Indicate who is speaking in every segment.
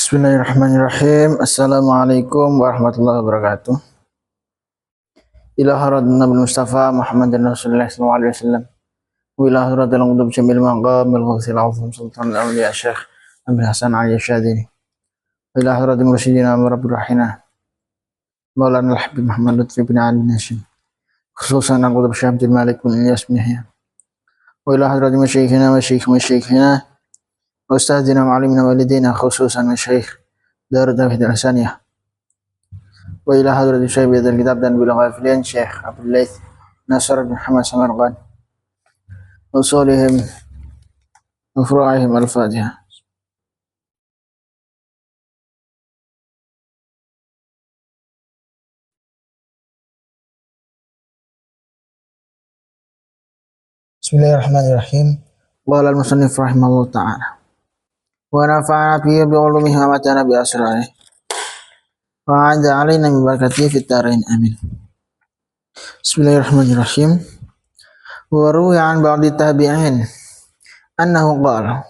Speaker 1: Bismillahirrahmanirrahim. Assalamualaikum warahmatullahi wabarakatuh. Ila haradna bil Mustafa Muhammadin Rasulullah sallallahu alaihi wasallam. Wa ila haradil qudub jamil maqam bil ghawsil azim sultan al-awliya Syekh Abdul Hasan Ali Syadini. Wa ila haradil mursyidina rabbir rahina. Maulana al-Habib Muhammad Lutfi bin Ali Hashim. Khususan al-qudub Syekh Abdul Malik bin Ilyas bin Yahya. Wa ila haradil masyayikhina wa masyayikhina Ustadzina ma'alimina walidina khususan Syekh Darut Tauhid Al-Hasaniyah wa ila hadrati Syekh Bidal Kitab dan Bilang Ghafilian Syekh Abdul Laith Nasr bin Muhammad Samarqand usulihim wa furu'ihim al-Fatihah. Bismillahirrahmanirrahim. Qala al-musannif rahimahullah ta'ala wa nafa'ana fihi bi ulumihi wa matana bi asrarihi wa 'ada 'alaina min barakatihi fid dharain amin. Bismillahirrahmanirrahim. Wa ruwiya an ba'di tabi'in annahu qala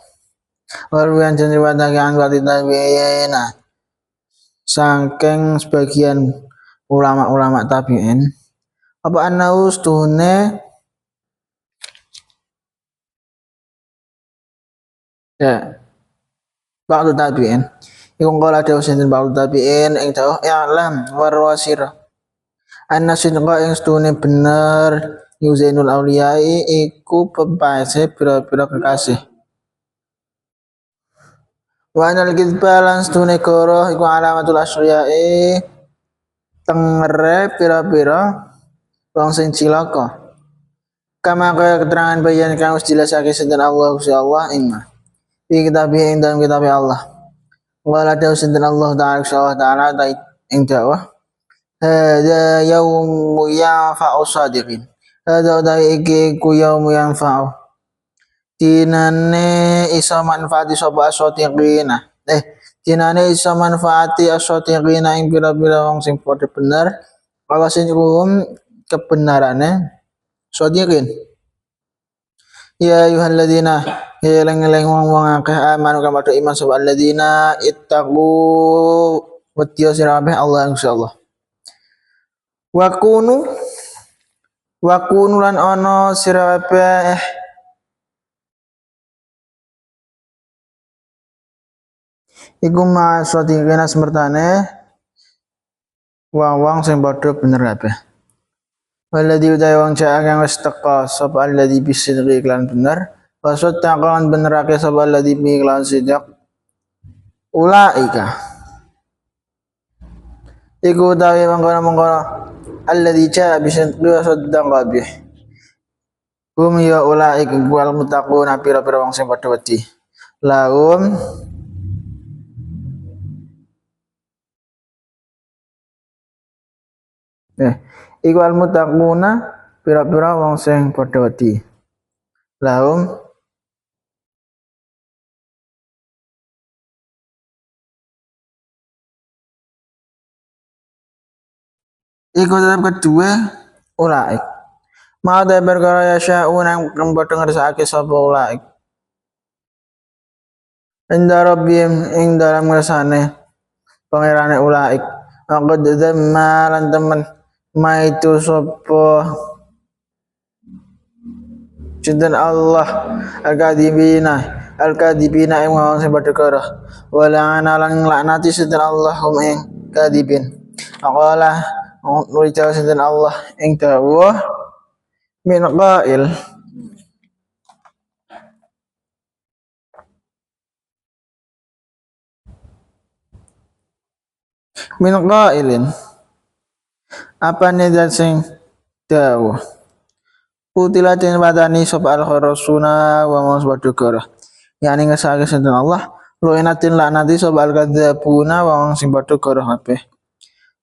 Speaker 1: wa ruwiya an ba'di tabi'in saking sebagian ulama-ulama tabi'in apa annahu stuhune ya ba'du tabi'in iku qala dawuh sinten ba'du tabi'in ing dawuh i'lam warwasir anna sidqa ing stune bener yuzainul auliyai iku pepase pira-pira kekasih wa anal kidba lan stune koro iku alamatul asriyai tengere pira-pira wong sing cilaka kama kaya keterangan bayan kang wis jelasake sinten Allah Gusti Allah inna di kitab ing dalam kitab Allah wala dawuh sinten Allah taala ing dawuh hada yaumu yanfa'u sadiqin hada iki ku yaumu yanfa'u dinane isa manfaati sapa asadiqina dinane isa manfaati asadiqina ing pira-pira wong sing padha bener ala sing kebenarane sadiqin. Ya ayyuhalladzina ya lang-lang wong akeh amanu kang padha iman sapa alladzina ittaqu watiya sirabeh Allah insyaallah. Wa kunu lan ana sirabeh iku ma sadiqina semertane wong sing padha bener kabeh. Waladhi utai wong ca'ak yang wis teka sapa alladhi bisidqi iklan bener wasot taqalan benerake sapa alladhi bi iklan sidq ulaika iku utawi mengkono alladhi ca'a bisidqi wasot taqabih hum ya ulaika wal muttaquna pira-pira wong sing padha wedi lahum iku al muttaquna pira-pira wong sing padha wedi lahum iku tetep kedua ulaik mau ta perkara ya syaun kang padha ngersakake sapa ulaik inda rabbihim ing dalam ngersane pangerane ulaik aku dzamma lan temen maitu sapa cinten Allah al-kadibina ing wong sing padha karo wala ana lan laknati sinten Allah hum ing kadibin aqala nulica sinten Allah ing dawuh min qail min qailin apa nih sing dawuh utilatin badani sapa al-kharasuna wa masbadukara yani ngesake sinten Allah lu'inatin laknati sapa al-kadzabuna wa sing padha karo kabeh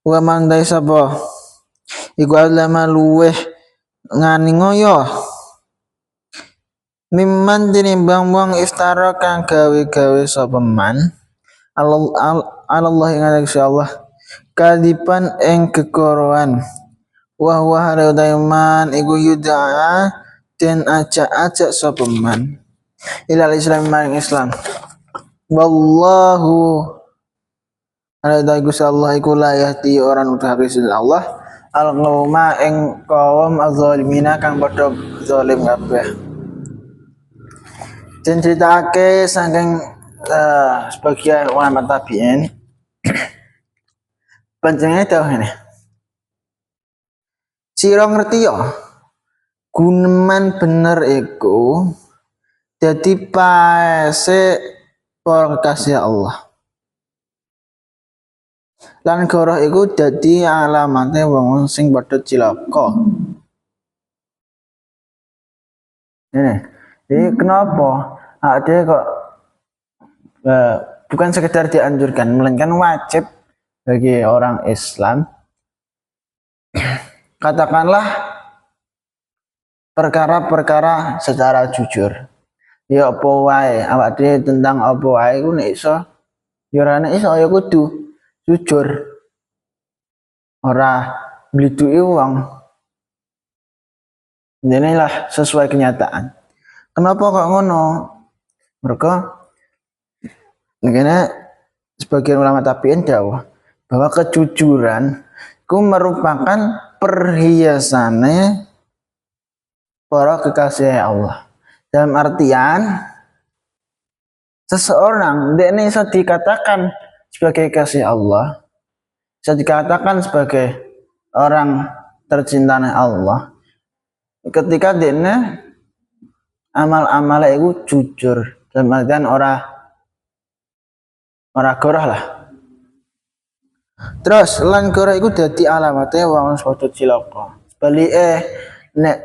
Speaker 1: wa mandai sapa iku alama luweh ngani ngoyo mimman tinimbang wong iftara kang gawe-gawe sapa man Allah ing Allah kadipan ing kekoroan wa huwa hadaiman iku yud'a den ajak-ajak sapa man ilal Islam maring Islam wallahu Ala Gusti Allah iku la yahdi orang utawi Allah al-qauma ing kaum az-zalimina kang padha zalim kabeh. Den critakake saking sebagian ulama tabi'in panjenengane dawuh ngene. Sira ngerti ya guneman bener iku dadi paese para kekasih Allah. Lan goroh iku dadi alamate wong sing padha cilaka. Jadi kenapa ada kok bukan sekedar dianjurkan, melainkan wajib bagi orang Islam katakanlah perkara-perkara secara jujur. Ya apa wae awak dhewe tentang apa wae iku nek iso ya ora nek iso ya kudu jujur. Ora mliduki wong. Inilah sesuai kenyataan. Kenapa kok ngono? Mereka karena sebagian ulama tabi'in dawuh bahwa kejujuran itu merupakan perhiasannya para kekasih Allah. Dalam artian seseorang ini bisa dikatakan sebagai kekasih Allah, bisa dikatakan sebagai orang tercinta Allah ketika dia amal-amalnya itu jujur, dalam artian orang goroh lah. Terus lan goroh itu dadi alamate wong padha cilaka. Sebalike nek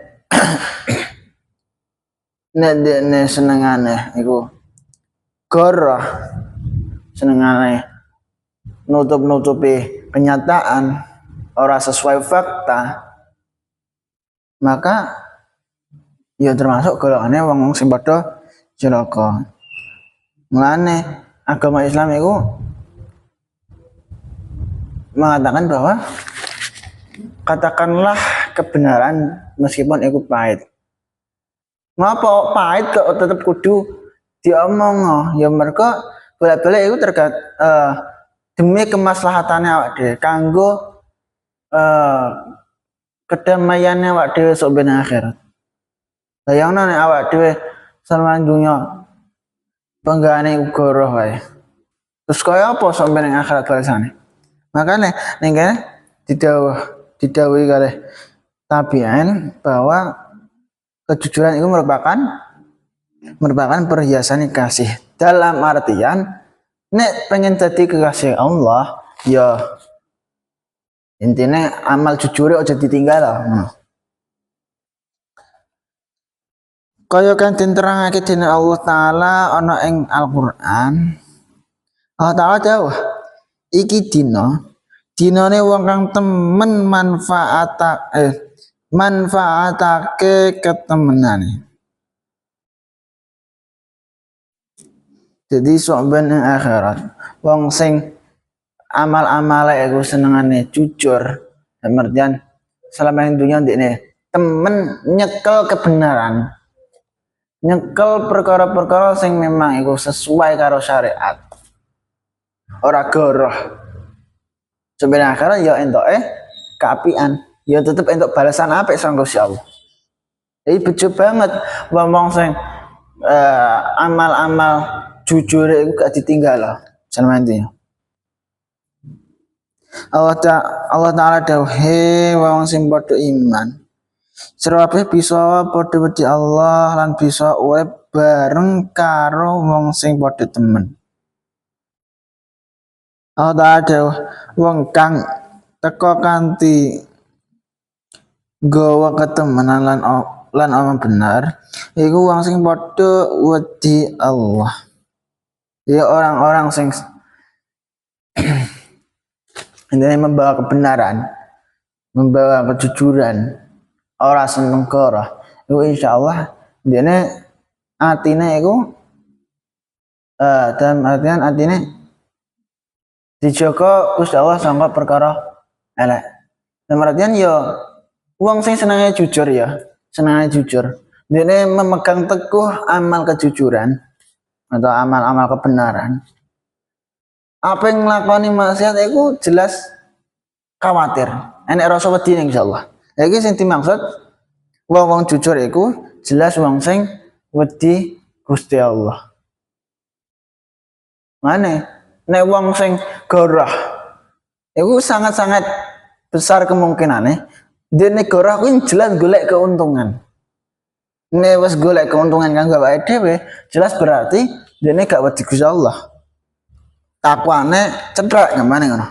Speaker 1: nek senengane iku goroh, senengane nutup-nutupi kenyataan ora sesuai fakta, maka ya termasuk golongane wong sing padha cilaka. Mulane agama Islam itu mengatakan bahwa katakanlah kebenaran meskipun itu pahit. Ngapa pahit kok tetep kudu diomong? Ya mereka bolak-balik itu demi kemaslahatannya awak dhewe kanggo kedamaiannya awak dhewe sok ben akhirat. Bayangno nek awak dhewe selama dunya penggane goroh wae. Terus kaya apa sok ben akhirat balasane? Makanya ning kene didhawuhi kalih tabi'in bahwa kejujuran itu merupakan perhiasan kasih. Dalam artian nek pengen jadi kekasih Allah ya intinya amal jujur aja ditinggal lah. Kaya kan diterangake dening Allah taala ana ing Al-Qur'an. Allah taala dawuh, iki dinane wong kang temen manfaatake ketemenane. Jadi sok ben ing akhirat wong sing amal-amale iku senengane jujur, artian selama ing dunya ndekne temen nyekel kebenaran. Nyekel perkara-perkara sing memang iku sesuai karo syariat. Ora goroh. Sebenarnya akhirat ya entoke kaapian, ya tetep entuk balasan apik sangka Gusti Allah. Jadi bejo banget wong sing amal-amal jujur itu gak ditinggal lah selama intinya. Allah Ta'ala dawuh, wong sing padha iman sira kabeh bisa padha wedi Allah lan bisa urip bareng karo wong sing padha temen. Allah Ta'ala dawuh, wong kang teka kanthi gawa ketemenan lan omong benar iku wong sing padha wedi Allah. Ya orang-orang sing ini membawa kebenaran, membawa kejujuran, ora seneng goroh. Iku insyaallah dene atine iku dalam artian atine dijaga Gusti Allah sangka perkara elek. Dalam artian ya wong sing senenge jujur ya, senenge jujur. Dene memegang teguh amal kejujuran atau amal-amal kebenaran. Apa yang nglakoni maksiat iku jelas khawatir, enek rasa wedi insyaallah. Lah iki sing dimaksud wong jujur iku jelas wong sing wedi Gusti Allah. Mane nek wong sing goroh iku sangat-sangat besar kemungkinane dene goroh kuwi jelas golek keuntungan. Nek wis golek keuntungan kanggo awake dhewe, jelas berarti dene gak wedi Gusti Allah. Takwane cedhak ngamane ngono.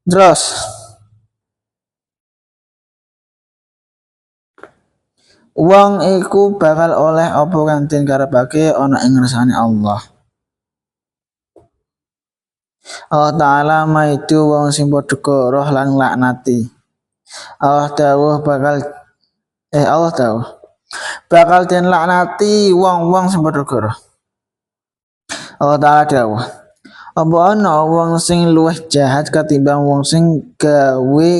Speaker 1: Terus wong iku bakal oleh apa kang den karepake ana ing ngersane Allah. Allah Ta'ala maidu wong sing padha goroh lan laknati. Allah dawuh bakal den laknati wong-wong sing padha goroh. Allah Ta'ala dawuh, apa ana wong sing luwih jahat ketimbang wong sing gawe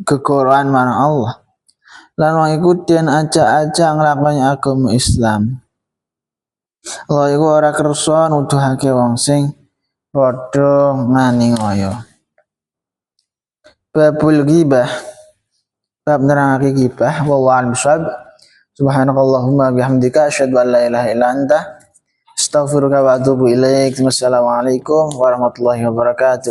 Speaker 1: gegorohan marang Allah. Lan wong iku den ajak-ajak nglakoni agama Islam. Allah iku ora kersa nuduhake wong sing padha nganiaya. Babul ghibah, bab nerangake ghibah. Wallahu a'lam bishawab. Subhanakallahumma bihamdika asyhadu an la ilaha illa anta astaghfiruka wa atubu ilaik. Wassalamualaikum warahmatullahi wabarakatuh.